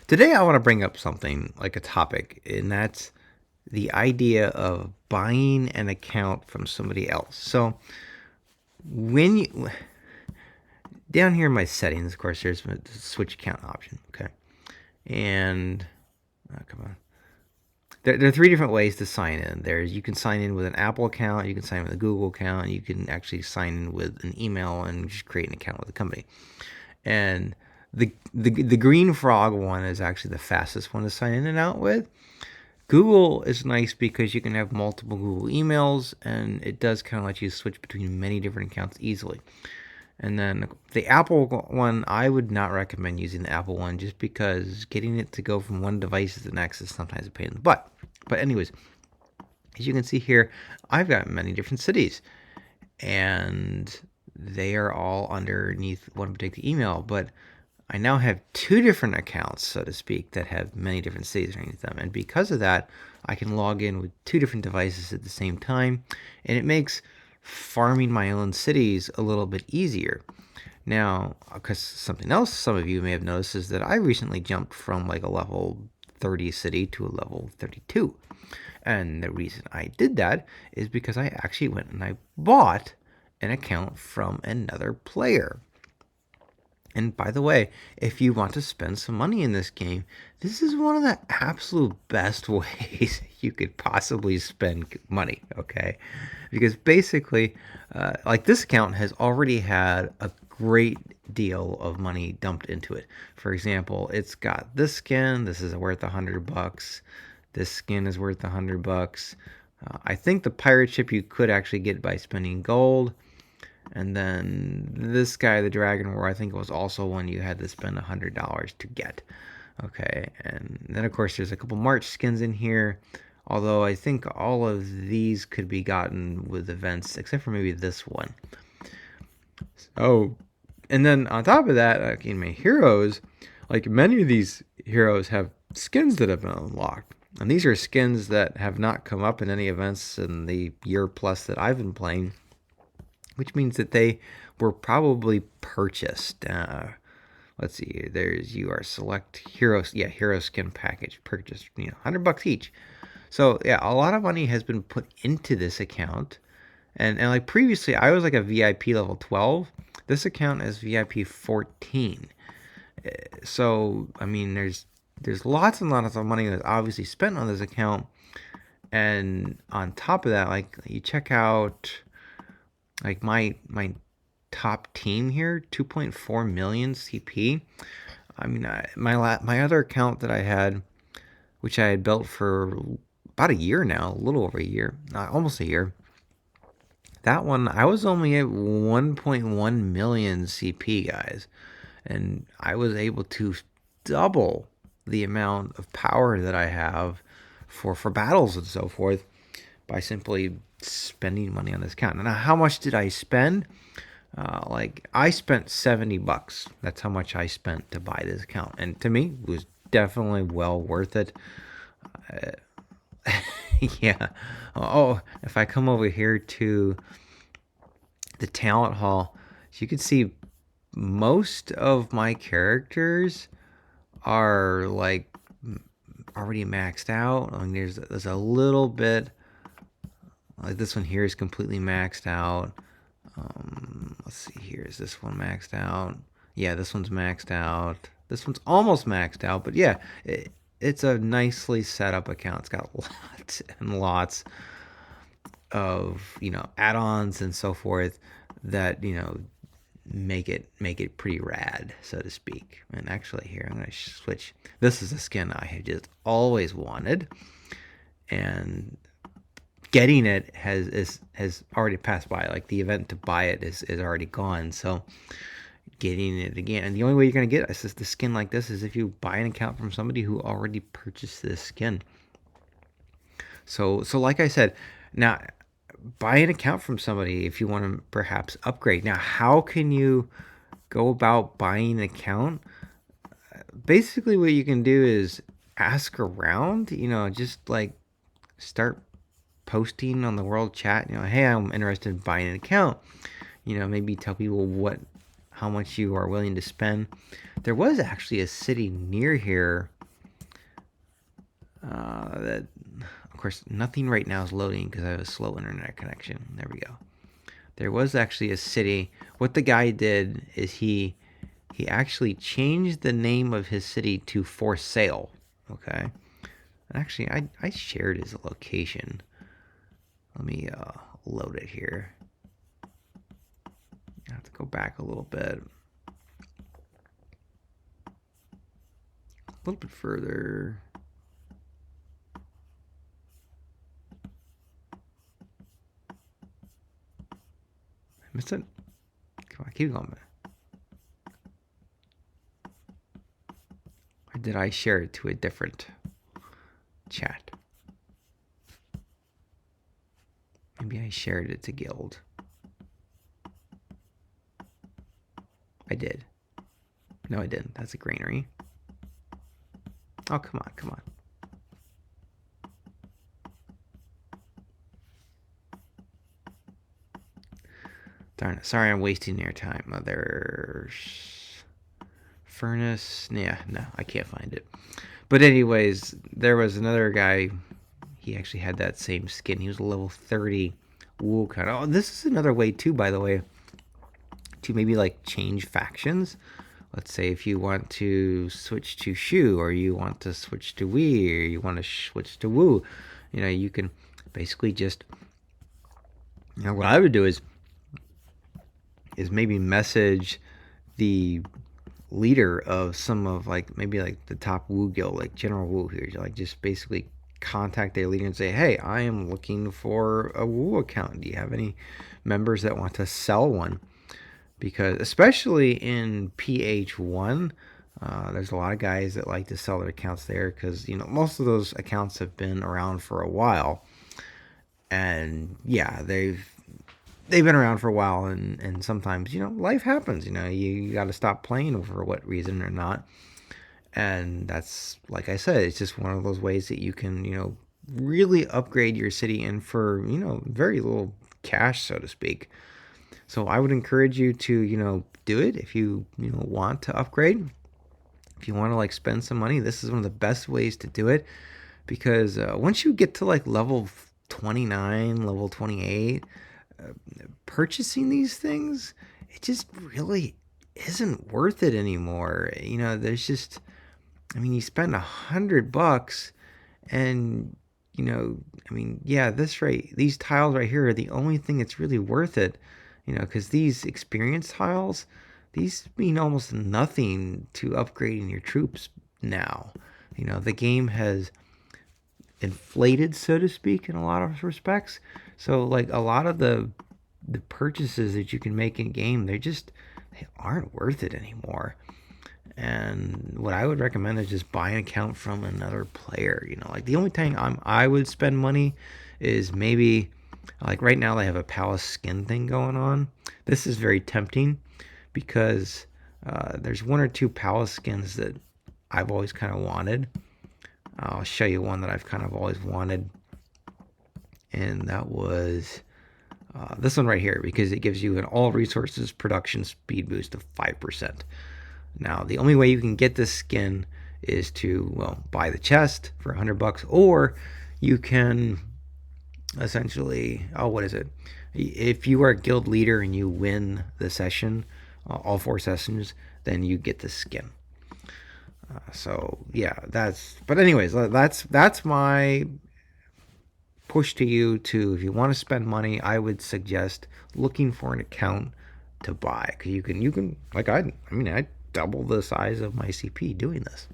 Today I want to bring up something like a topic, and that's the idea of buying an account from somebody else. So when you down here in my settings, of course, there's a switch account option. Okay, and come on. There are three different ways to sign in. There's you can sign in with an Apple account, you can sign in with a Google account, you can actually sign in with an email and just create an account with the company. And the Green Frog one is actually the fastest one to sign in and out with. Google is nice because you can have multiple Google emails, and it does kind of let you switch between many different accounts easily. And then the Apple one, I would not recommend using the Apple one just because getting it to go from one device to the next is sometimes a pain in the butt. But anyways, as you can see here, I've got many different cities, and they are all underneath one particular email. But I now have two different accounts, so to speak, that have many different cities underneath them. And because of that, I can log in with two different devices at the same time. And it makes farming my own cities a little bit easier. Now, because something else some of you may have noticed is that I recently jumped from like a level 30 city to a level 32. And the reason I did that is because I actually went and I bought an account from another player. And by the way, if you want to spend some money in this game, this is one of the absolute best ways you could possibly spend money, okay? Because basically, like this account has already had a great deal of money dumped into it. For example, it's got this skin. This is worth $100. This skin is worth $100. I think the pirate ship you could actually get by spending gold. And then this guy, the Dragon War, I think was also one you had to spend $100 to get. Okay, and then of course there's a couple March skins in here. Although I think all of these could be gotten with events, except for maybe this one. Oh, and then on top of that, like in my heroes, like many of these heroes have skins that have been unlocked. And these are skins that have not come up in any events in the year plus that I've been playing, which means that they were probably purchased. Let's see. There's your select heroes. Yeah, hero skin package purchased. $100 each. So yeah, a lot of money has been put into this account, and like previously, I was like a VIP level 12. This account is VIP 14. So I mean, there's lots and lots of money that's obviously spent on this account, and on top of that, like you check out like my top team here, 2.4 million CP. I mean, my other account that I had, which I had built for about a year now, a little over a year, almost a year. That one I was only at 1.1 million CP, guys, and I was able to double the amount of power that I have for battles and so forth by simply spending money on this account. Now, how much did I spend? Like I spent $70. That's how much I spent to buy this account, and to me, it was definitely well worth it. Yeah. Oh, if I come over here to the talent hall, so you can see most of my characters are like already maxed out. I mean, there's a little bit like this one here is completely maxed out. Let's see here. Is this one maxed out? Yeah, this one's maxed out. This one's almost maxed out, but yeah, it's a nicely set up account. It's got lots and lots of add-ons and so forth that make it pretty rad, so to speak. And actually, here I'm gonna switch. This is a skin I have just always wanted, and getting it has already passed by. Like the event to buy it is already gone. So getting it again, and the only way you're gonna get the skin like this is if you buy an account from somebody who already purchased this skin. So like I said, now buy an account from somebody if you want to perhaps upgrade. Now, how can you go about buying an account? Basically, what you can do is ask around. Just like start posting on the world chat. Hey, I'm interested in buying an account. Maybe tell people how much you are willing to spend. There was actually a city near here that, of course, nothing right now is loading because I have a slow internet connection. There we go. There was actually a city. What the guy did is he actually changed the name of his city to For Sale. Okay. Actually, I shared his location. Let me load it here. I have to go back a little bit. A little bit further. I missed it. Come on, keep going. Or did I share it to a different chat? Maybe I shared it to Guild. I did. No, I didn't. That's a granary. Oh, come on, come on. Darn it. Sorry I'm wasting your time. There's furnace. Yeah, no, I can't find it. But anyways, there was another guy. He actually had that same skin. He was a level 30 wool kind of. Oh, this is another way too, by the way, to maybe like change factions. Let's say if you want to switch to Shu, or you want to switch to Wii, or you want to switch to Wu, you can basically just, what I would do is maybe message the leader of some of maybe the top Wu guild, like General Wu here. Like just basically contact their leader and say, hey, I am looking for a Wu account. Do you have any members that want to sell one? Because especially in PH1, there's a lot of guys that like to sell their accounts there because most of those accounts have been around for a while, and yeah, they've been around for a while, and sometimes life happens. You got to stop playing for what reason or not, and that's, like I said, it's just one of those ways that you can really upgrade your city and for very little cash, so to speak. So I would encourage you to, do it if you, want to upgrade. If you want to spend some money, this is one of the best ways to do it, because once you get to level 29, level 28, purchasing these things, it just really isn't worth it anymore. There's just, you spend $100 and, yeah, these tiles right here are the only thing that's really worth it. Because these experience tiles, these mean almost nothing to upgrading your troops now. The game has inflated, so to speak, in a lot of respects. So, a lot of the purchases that you can make in game, they aren't worth it anymore. And what I would recommend is just buy an account from another player. The only time I would spend money is maybe, right now they have a palace skin thing going on. This is very tempting because there's one or two palace skins that I've always kind of wanted. I'll show you one that I've kind of always wanted, and that was this one right here, because it gives you an all resources production speed boost of 5%. Now, the only way you can get this skin is to, buy the chest for $100, or you can essentially, what is it? If you are a guild leader and you win the session, all 4 sessions, then you get the skin. So yeah, but anyways, that's my push to you to, if you want to spend money, I would suggest looking for an account to buy, because you can I double the size of my CP doing this.